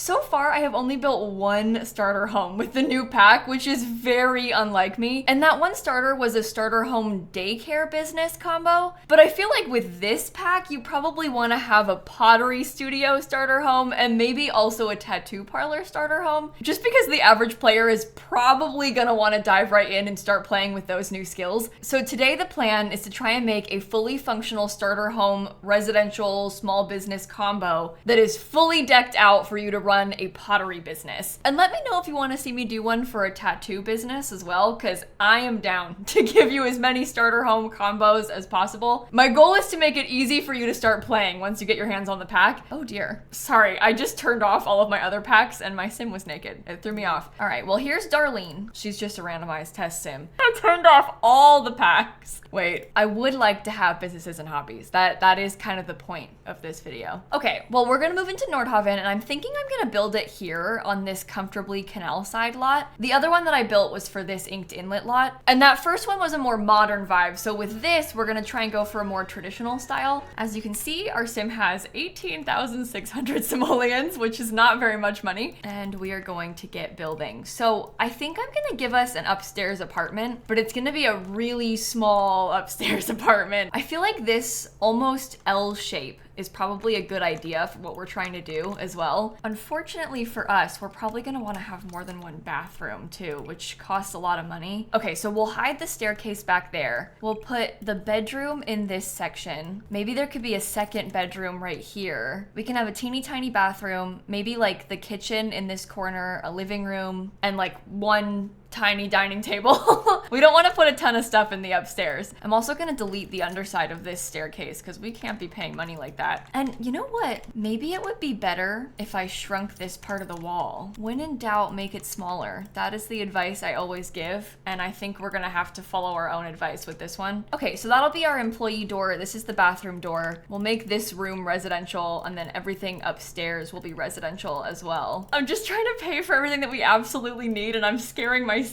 So far, I have only built one starter home with the new pack, which is very unlike me. And that one starter was a starter home daycare business combo. But I feel like with this pack, you probably want to have a pottery studio starter home and maybe also a tattoo parlor starter home, just because the average player is probably going to want to dive right in and start playing with those new skills. So today the plan is to try and make a fully functional starter home residential small business combo that is fully decked out for you to run a pottery business. And let me know if you want to see me do one for a tattoo business as well, because I am down to give you as many starter home combos as possible. My goal is to make it easy for you to start playing once you get your hands on the pack. Oh dear. Sorry, I just turned off all of my other packs and my sim was naked. It threw me off. All right, well here's Darlene. She's just a randomized test sim. I turned off all the packs. Wait, I would like to have businesses and hobbies. That is kind of the point of this video. Okay, well we're gonna move into Nordhaven and I'm thinking I'm gonna build it here on this comfortably canal side lot. The other one that I built was for this inked inlet lot. And that first one was a more modern vibe. So with this, we're gonna try and go for a more traditional style. As you can see, our sim has 18,600 simoleons, which is not very much money. And we are going to get building. So I think I'm gonna give us an upstairs apartment, but it's gonna be a really small upstairs apartment. I feel like this almost L shape is probably a good idea for what we're trying to do as well. Unfortunately for us, we're probably gonna wanna have more than one bathroom too, which costs a lot of money. Okay, so we'll hide the staircase back there. We'll put the bedroom in this section. Maybe there could be a second bedroom right here. We can have a teeny tiny bathroom, maybe like the kitchen in this corner, a living room, and like one tiny dining table. We don't want to put a ton of stuff in the upstairs. I'm also going to delete the underside of this staircase because we can't be paying money like that. And you know what? Maybe it would be better if I shrunk this part of the wall. When in doubt, make it smaller. That is the advice I always give. And I think we're going to have to follow our own advice with this one. Okay, so that'll be our employee door. This is the bathroom door. We'll make this room residential and then everything upstairs will be residential as well. I'm just trying to pay for everything that we absolutely need and I'm scaring myself.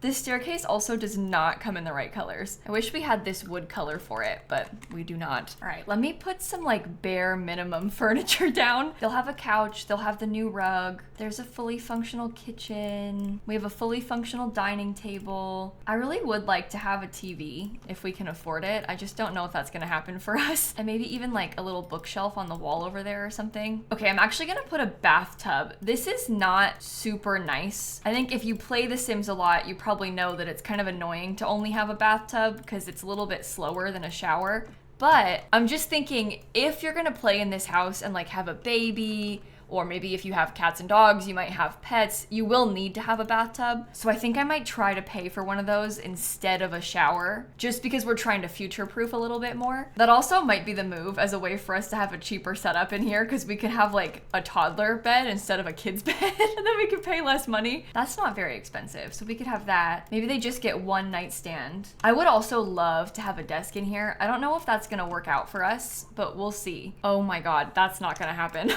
This staircase also does not come in the right colors. I wish we had this wood color for it, but we do not. All right, let me put some like bare minimum furniture down. They'll have a couch, they'll have the new rug. There's a fully functional kitchen. We have a fully functional dining table. I really would like to have a TV if we can afford it. I just don't know if that's gonna happen for us. And maybe even like a little bookshelf on the wall over there or something. Okay, I'm actually gonna put a bathtub. This is not super nice. I think if you play The Sims a lot, you probably know that it's kind of annoying to only have a bathtub because it's a little bit slower than a shower. But I'm just thinking, if you're gonna play in this house and like have a baby, or maybe if you have cats and dogs, you might have pets, you will need to have a bathtub. So I think I might try to pay for one of those instead of a shower, just because we're trying to future-proof a little bit more. That also might be the move as a way for us to have a cheaper setup in here, because we could have like a toddler bed instead of a kid's bed, and then we could pay less money. That's not very expensive, so we could have that. Maybe they just get one nightstand. I would also love to have a desk in here. I don't know if that's gonna work out for us, but we'll see. Oh my God, that's not gonna happen.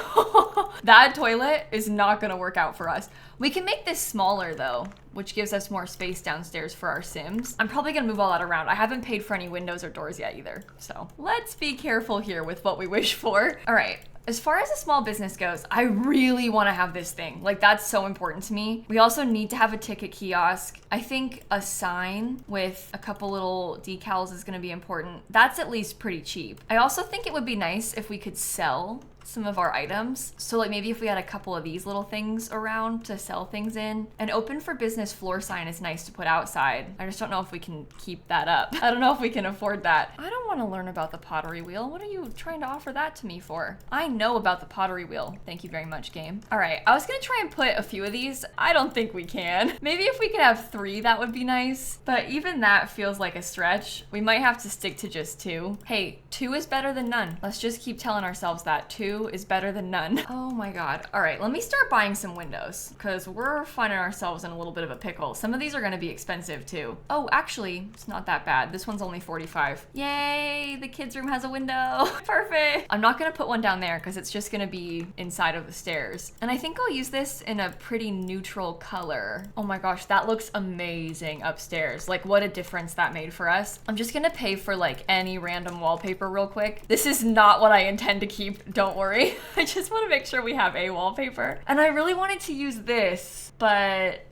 That toilet is not gonna work out for us. We can make this smaller though, which gives us more space downstairs for our Sims. I'm probably gonna move all that around. I haven't paid for any windows or doors yet either. So let's be careful here with what we wish for. All right. As far as a small business goes, I really want to have this thing. Like, that's so important to me. We also need to have a ticket kiosk. I think a sign with a couple little decals is going to be important. That's at least pretty cheap. I also think it would be nice if we could sell some of our items. So like maybe if we had a couple of these little things around to sell things in. An open for business floor sign is nice to put outside. I just don't know if we can keep that up. I don't know if we can afford that. I don't want to learn about the pottery wheel. What are you trying to offer that to me for? I know about the pottery wheel. Thank you very much, game. All right, I was gonna try and put a few of these. I don't think we can. Maybe if we could have 3, that would be nice. But even that feels like a stretch. We might have to stick to just 2. Hey, 2 is better than none. Let's just keep telling ourselves that 2 is better than none. Oh my God. All right, let me start buying some windows because we're finding ourselves in a little bit of a pickle. Some of these are gonna be expensive too. Oh, actually, it's not that bad. This one's only 45. Yay, the kids' room has a window. Perfect. I'm not gonna put one down there because it's just gonna be inside of the stairs. And I think I'll use this in a pretty neutral color. Oh my gosh, that looks amazing upstairs. Like what a difference that made for us. I'm just gonna pay for like any random wallpaper real quick. This is not what I intend to keep, don't worry. worry. I just want to make sure we have a wallpaper. And I really wanted to use this, but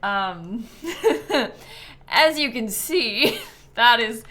as you can see, that is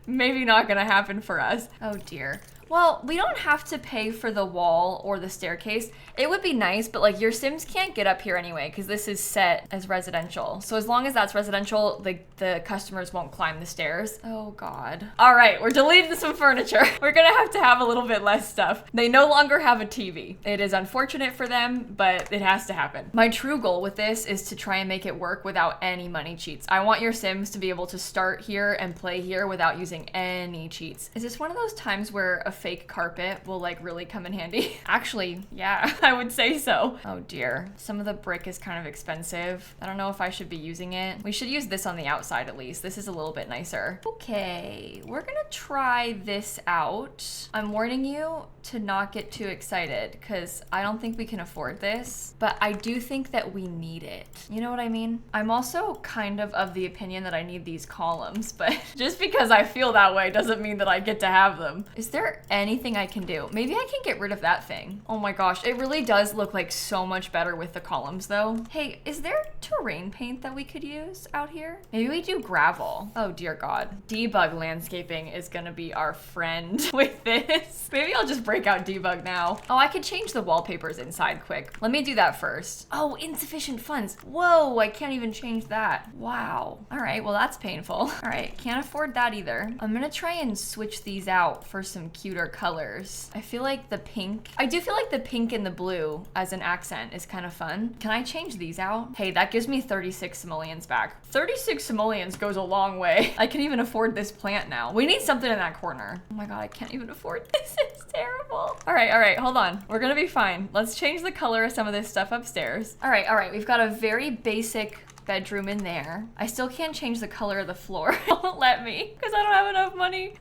maybe not gonna happen for us. Oh dear. Well, we don't have to pay for the wall or the staircase. It would be nice, but like your Sims can't get up here anyway because this is set as residential. So as long as that's residential, the customers won't climb the stairs. Oh God. All right, we're deleting some furniture. We're gonna have to have a little bit less stuff. They no longer have a TV. It is unfortunate for them, but it has to happen. My true goal with this is to try and make it work without any money cheats. I want your Sims to be able to start here and play here without using any cheats. Is this one of those times where a fake carpet will like really come in handy? Actually, yeah, I would say so. Oh dear. Some of the brick is kind of expensive. I don't know if I should be using it. We should use this on the outside at least. This is a little bit nicer. Okay, we're gonna try this out. I'm warning you to not get too excited because I don't think we can afford this, but I do think that we need it. You know what I mean? I'm also kind of the opinion that I need these columns, but just because I feel that way doesn't mean that I get to have them. Is there anything I can do? Maybe I can get rid of that thing. Oh my gosh, it really does look like so much better with the columns though. Hey, is there terrain paint that we could use out here? Maybe we do gravel. Oh dear God. Debug landscaping is gonna be our friend with this. Maybe I'll just break out debug now. Oh, I could change the wallpapers inside quick. Let me do that first. Oh, insufficient funds. Whoa, I can't even change that. Wow. All right, well that's painful. All right, can't afford that either. I'm gonna try and switch these out for some cuter colors. I feel like the pink, I do feel like the pink and the blue as an accent is kind of fun. Can I change these out? Hey, that gives me 36 simoleons back. 36 simoleons goes a long way. I can even afford this plant now. We need something in that corner. Oh my God, I can't even afford this. It's terrible. All right, hold on. We're gonna be fine. Let's change the color of some of this stuff upstairs. All right, we've got a very basic bedroom in there. I still can't change the color of the floor. It won't let me because I don't have enough money.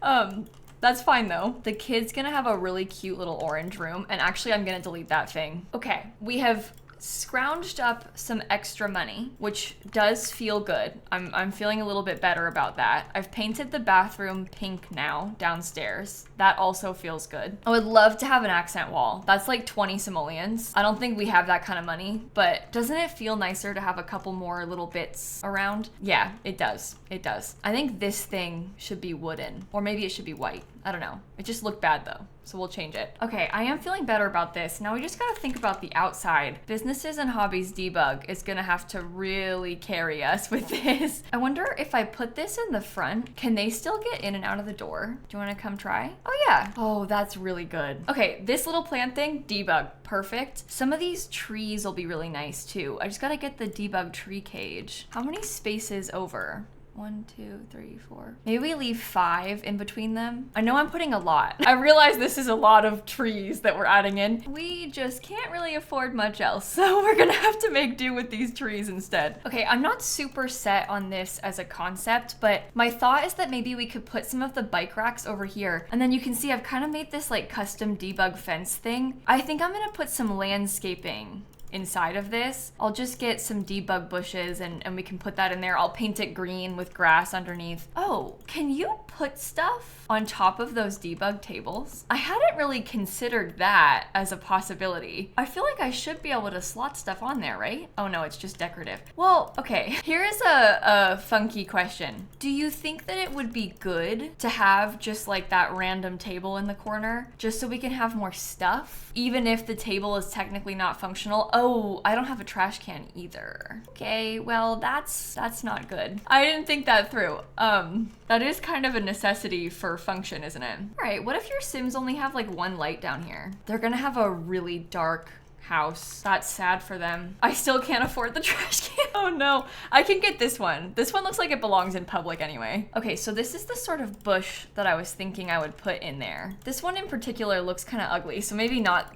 That's fine though. The kid's gonna have a really cute little orange room, and actually I'm gonna delete that thing. Okay, we have scrounged up some extra money, which does feel good. I'm feeling a little bit better about that. I've painted the bathroom pink now downstairs. That also feels good. I would love to have an accent wall. That's like 20 simoleons. I don't think we have that kind of money, but doesn't it feel nicer to have a couple more little bits around? Yeah, it does. It does. I think this thing should be wooden, or maybe it should be white. I don't know. It just looked bad though, so we'll change it. Okay, I am feeling better about this. Now we just gotta think about the outside. Businesses and Hobbies debug is gonna have to really carry us with this. I wonder if I put this in the front, can they still get in and out of the door? Do you wanna come try? Oh yeah. Oh, that's really good. Okay, this little plant thing, debug, perfect. Some of these trees will be really nice too. I just gotta get the debug tree cage. How many spaces over? 1, 2, 3, 4. Maybe we leave 5 in between them. I know I'm putting a lot. I realize this is a lot of trees that we're adding in. We just can't really afford much else, so we're gonna have to make do with these trees instead. Okay, I'm not super set on this as a concept, but my thought is that maybe we could put some of the bike racks over here, and then you can see I've kind of made this like custom debug fence thing. I think I'm gonna put some landscaping inside of this. I'll just get some debug bushes and we can put that in there. I'll paint it green with grass underneath. Oh, can you put stuff on top of those debug tables? I hadn't really considered that as a possibility. I feel like I should be able to slot stuff on there, right? Oh no, it's just decorative. Well, okay, here's a funky question. Do you think that it would be good to have just like that random table in the corner, just so we can have more stuff, even if the table is technically not functional? Oh, I don't have a trash can either. Okay, well, that's not good. I didn't think that through. That is kind of a necessity for function, isn't it? All right, what if your Sims only have like one light down here? They're gonna have a really dark house. That's sad for them. I still can't afford the trash can. Oh no. I can get this one. This one looks like it belongs in public anyway. Okay, so this is the sort of bush that I was thinking I would put in there. This one in particular looks kind of ugly, so maybe not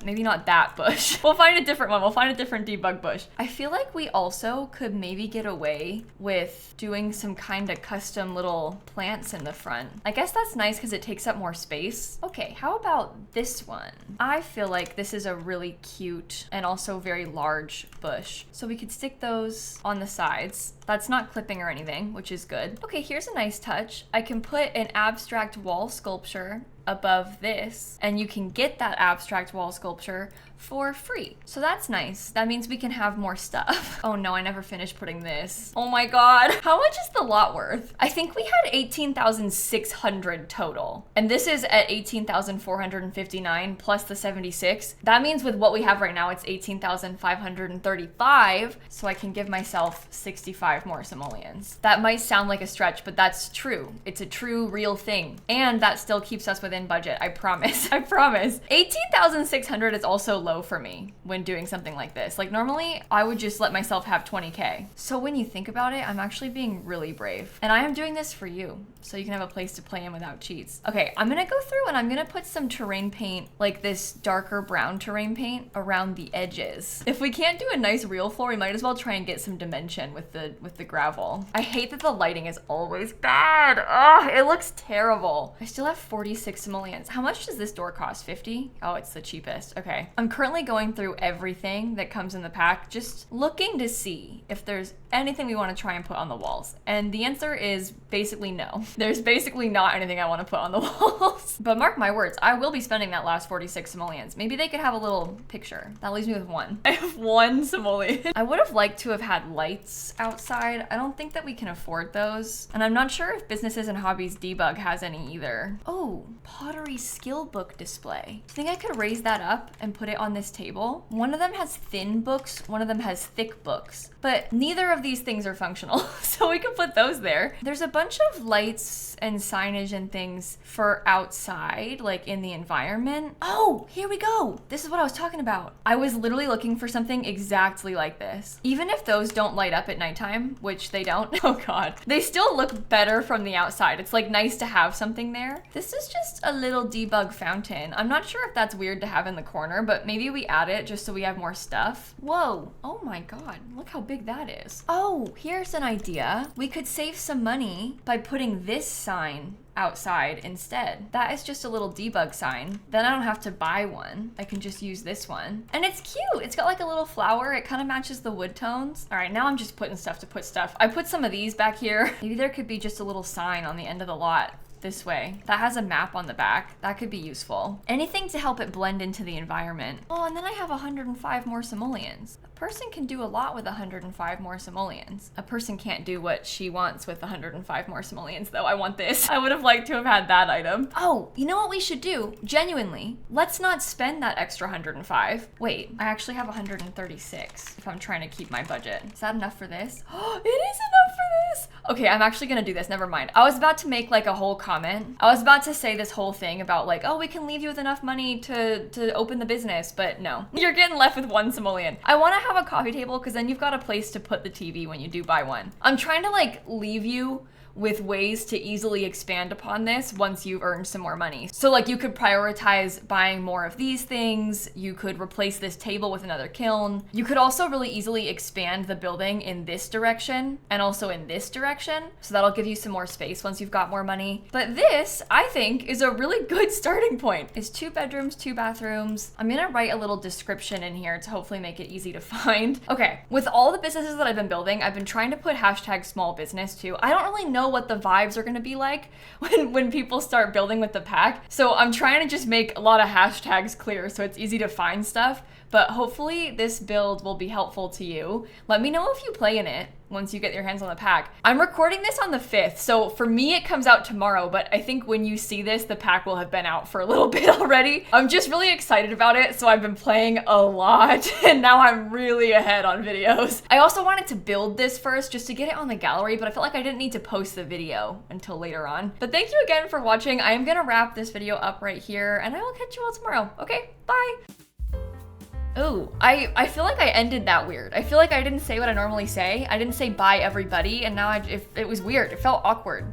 that bush. We'll find a different one. We'll find a different debug bush. I feel like we also could maybe get away with doing some kind of custom little plants in the front. I guess that's nice because it takes up more space. Okay, how about this one? I feel like this is a really cute and also very large bush. So we could stick those on the sides. That's not clipping or anything, which is good. Okay, here's a nice touch. I can put an abstract wall sculpture above this, and you can get that abstract wall sculpture for free. So that's nice. That means we can have more stuff. Oh no, I never finished putting this. Oh my god. How much is the lot worth? I think we had 18,600 total. And this is at 18,459 plus the 76. That means with what we have right now, it's 18,535. So I can give myself 65 more simoleons. That might sound like a stretch, but that's true. It's a true, real thing. And that still keeps us within budget. I promise. I promise. 18,600 is also low for me when doing something like this. Like normally I would just let myself have 20K. So when you think about it, I'm actually being really brave. And I am doing this for you, so you can have a place to play in without cheats. Okay, I'm gonna go through and I'm gonna put some terrain paint, like this darker brown terrain paint around the edges. If we can't do a nice real floor, we might as well try and get some dimension with the gravel. I hate that the lighting is always bad. Ugh, it looks terrible. I still have 46 simoleons. How much does this door cost? 50? Oh, it's the cheapest. Okay. I'm currently going through everything that comes in the pack, just looking to see if there's anything we want to try and put on the walls. And the answer is basically no. There's basically not anything I want to put on the walls. But mark my words, I will be spending that last 46 simoleons. Maybe they could have a little picture. That leaves me with one. I have one simoleon. I would have liked to have had lights outside. I don't think that we can afford those. And I'm not sure if Businesses and Hobbies Debug has any either. Oh, pottery skill book display. Do you think I could raise that up and put it on this table? One of them has thin books, one of them has thick books, but neither of these things are functional, so we can put those there. There's a bunch of lights and signage and things for outside, like in the environment. Oh, here we go. This is what I was talking about. I was literally looking for something exactly like this. Even if those don't light up at nighttime, which they don't, oh god, they still look better from the outside. It's like nice to have something there. This is just a little debug fountain. I'm not sure if that's weird to have in the corner, but maybe we add it just so we have more stuff. Whoa, oh my god, look how big that is. Oh, here's an idea. We could save some money by putting this sign outside instead. That is just a little debug sign. Then I don't have to buy one. I can just use this one. And it's cute. It's got like a little flower. It kind of matches the wood tones. All right, now I'm just putting stuff to put stuff. I put some of these back here. Maybe there could be just a little sign on the end of the lot this way. That has a map on the back. That could be useful. Anything to help it blend into the environment. Oh, and then I have 105 more simoleons. A person can do a lot with 105 more simoleons. A person can't do what she wants with 105 more simoleons, though. I want this. I would have liked to have had that item. Oh, you know what we should do? Genuinely, let's not spend that extra 105. Wait, I actually have 136 if I'm trying to keep my budget. Is that enough for this? Oh, it is enough for this. Okay, I'm actually gonna do this. Never mind. I was about to make like a whole comment. I was about to say this whole thing about like, oh, we can leave you with enough money to open the business, but no. You're getting left with one simoleon. I want to have a coffee table because then you've got a place to put the TV when you do buy one. I'm trying to like leave you with ways to easily expand upon this once you've earned some more money. So like you could prioritize buying more of these things, you could replace this table with another kiln. You could also really easily expand the building in this direction and also in this direction. So that'll give you some more space once you've got more money. But this, I think, is a really good starting point. It's 2 bedrooms, 2 bathrooms. I'm gonna write a little description in here to hopefully make it easy to find. Okay, with all the businesses that I've been building, I've been trying to put hashtag small business too. I don't really know what the vibes are gonna be like when people start building with the pack. So I'm trying to just make a lot of hashtags clear so it's easy to find stuff. But hopefully this build will be helpful to you. Let me know if you play in it once you get your hands on the pack. I'm recording this on the 5th, so for me it comes out tomorrow, but I think when you see this, the pack will have been out for a little bit already. I'm just really excited about it, so I've been playing a lot, and now I'm really ahead on videos. I also wanted to build this first just to get it on the gallery, but I felt like I didn't need to post the video until later on. But thank you again for watching. I am gonna wrap this video up right here, and I will catch you all tomorrow. Okay, bye! Ooh, I feel like I ended that weird. I feel like I didn't say what I normally say. I didn't say bye everybody, and now it was weird. It felt awkward.